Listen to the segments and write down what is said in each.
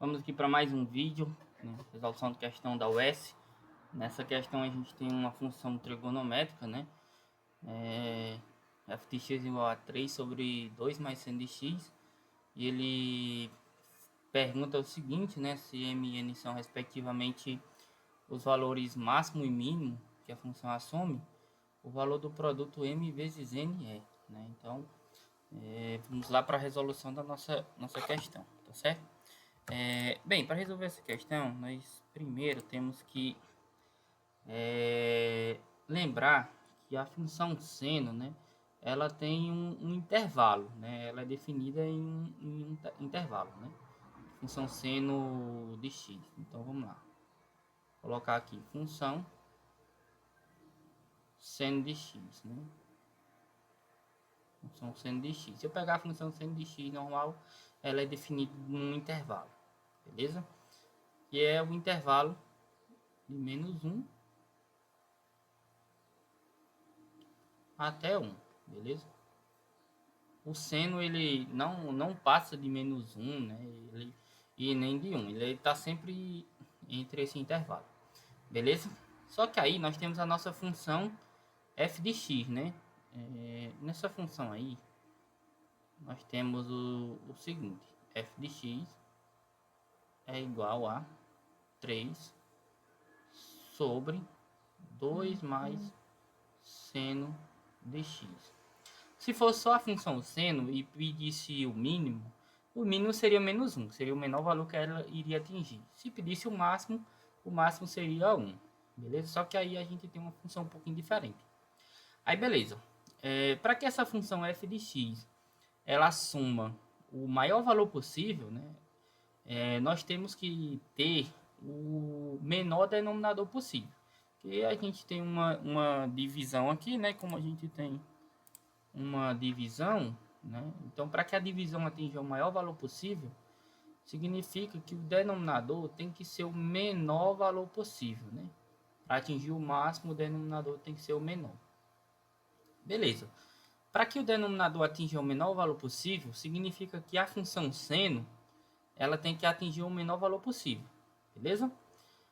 Vamos aqui para mais um vídeo, né? Resolução de questão da UES. Nessa questão a gente tem uma função trigonométrica, né? F de x igual a 3 sobre 2 mais seno de x. E ele pergunta o seguinte, né? Se m e n são respectivamente os valores máximo e mínimo que a função assume, o valor do produto m vezes n é, né? Então, vamos lá para a resolução da nossa questão, tá certo? Bem, para resolver essa questão, nós primeiro temos que lembrar que a função seno, né, ela tem um intervalo, né, ela é definida em um intervalo, né, função seno de x. Então vamos lá, colocar aqui função seno de x, né, função seno de x. Se eu pegar a função seno de x normal, ela é definida num intervalo, beleza? Que é o intervalo de menos 1 até 1, beleza? O seno ele não passa de menos 1, né? E nem de 1, ele está sempre entre esse intervalo, beleza? Só que aí nós temos a nossa função f de x, né? Nessa função aí, nós temos o seguinte, f de x é igual a 3 sobre 2 mais seno de x. Se fosse só a função seno e pedisse o mínimo seria menos 1, seria o menor valor que ela iria atingir. Se pedisse o máximo seria 1, beleza? Só que aí a gente tem uma função um pouquinho diferente. Aí beleza, para que essa função f de x ela assuma o maior valor possível, né? Nós temos que ter o menor denominador possível. Que a gente tem uma divisão aqui, né? Como a gente tem uma divisão, né? Então, para que a divisão atinja o maior valor possível, significa que o denominador tem que ser o menor valor possível, né? Para atingir o máximo, o denominador tem que ser o menor. Beleza. Para que o denominador atinja o menor valor possível, significa que a função seno ela tem que atingir o menor valor possível, beleza?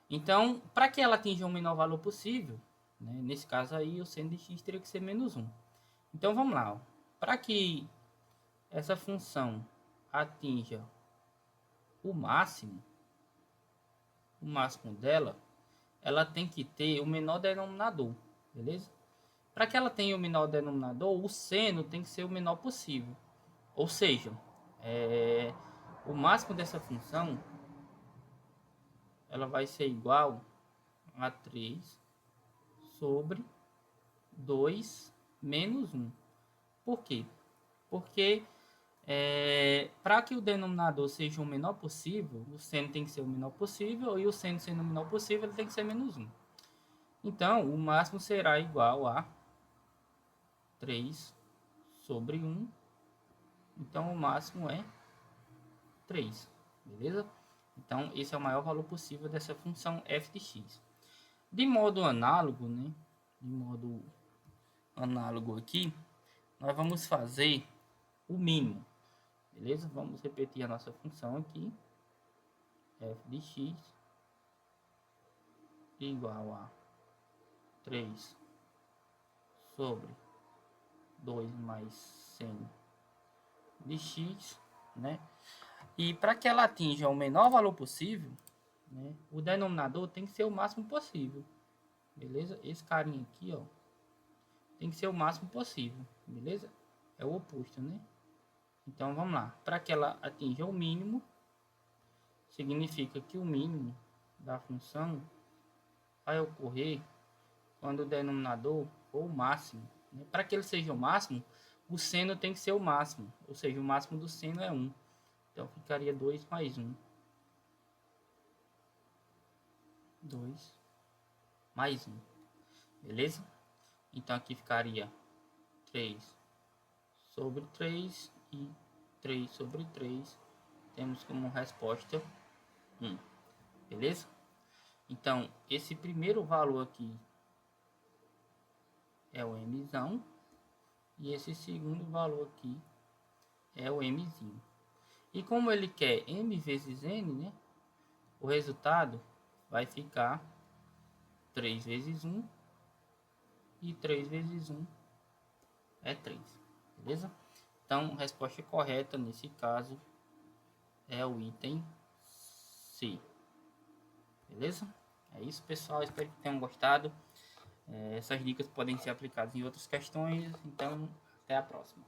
Então, para que ela atinja o menor valor possível, né, nesse caso aí, o seno de x teria que ser menos 1. Então, vamos lá. Para que essa função atinja o máximo dela, ela tem que ter o menor denominador, beleza? Para que ela tenha o menor denominador, o seno tem que ser o menor possível. Ou seja, o máximo dessa função ela vai ser igual a 3 sobre 2 menos 1. Por quê? Porque para que o denominador seja o menor possível, o seno tem que ser o menor possível, e o seno sendo o menor possível, ele tem que ser menos 1. Então, o máximo será igual a 3 sobre 1. Então, o máximo é 3, beleza? Então, esse é o maior valor possível dessa função f de x. De modo análogo, né? De modo análogo aqui, nós vamos fazer o mínimo, beleza? Vamos repetir a nossa função aqui, f de x igual a 3 sobre 2 mais seno de x, né? E para que ela atinja o menor valor possível, né, o denominador tem que ser o máximo possível, beleza? Esse carinha aqui, ó, tem que ser o máximo possível, beleza? É o oposto, né? Então vamos lá, para que ela atinja o mínimo, significa que o mínimo da função vai ocorrer quando o denominador for o máximo, né? Para que ele seja o máximo, o seno tem que ser o máximo, ou seja, o máximo do seno é 1. Então ficaria 2 mais 1. 2 mais 1. Beleza? Então aqui ficaria 3 sobre 3 e 3 sobre 3. Temos como resposta 1. Beleza? Então, esse primeiro valor aqui é o mzão. E esse segundo valor aqui é o mzinho. E como ele quer m vezes n, né? o resultado vai ficar 3 vezes 1 e 3 vezes 1 é 3, beleza? Então, a resposta correta nesse caso é o item C, beleza? É isso, pessoal. Espero que tenham gostado. Essas dicas podem ser aplicadas em outras questões. Então, até a próxima.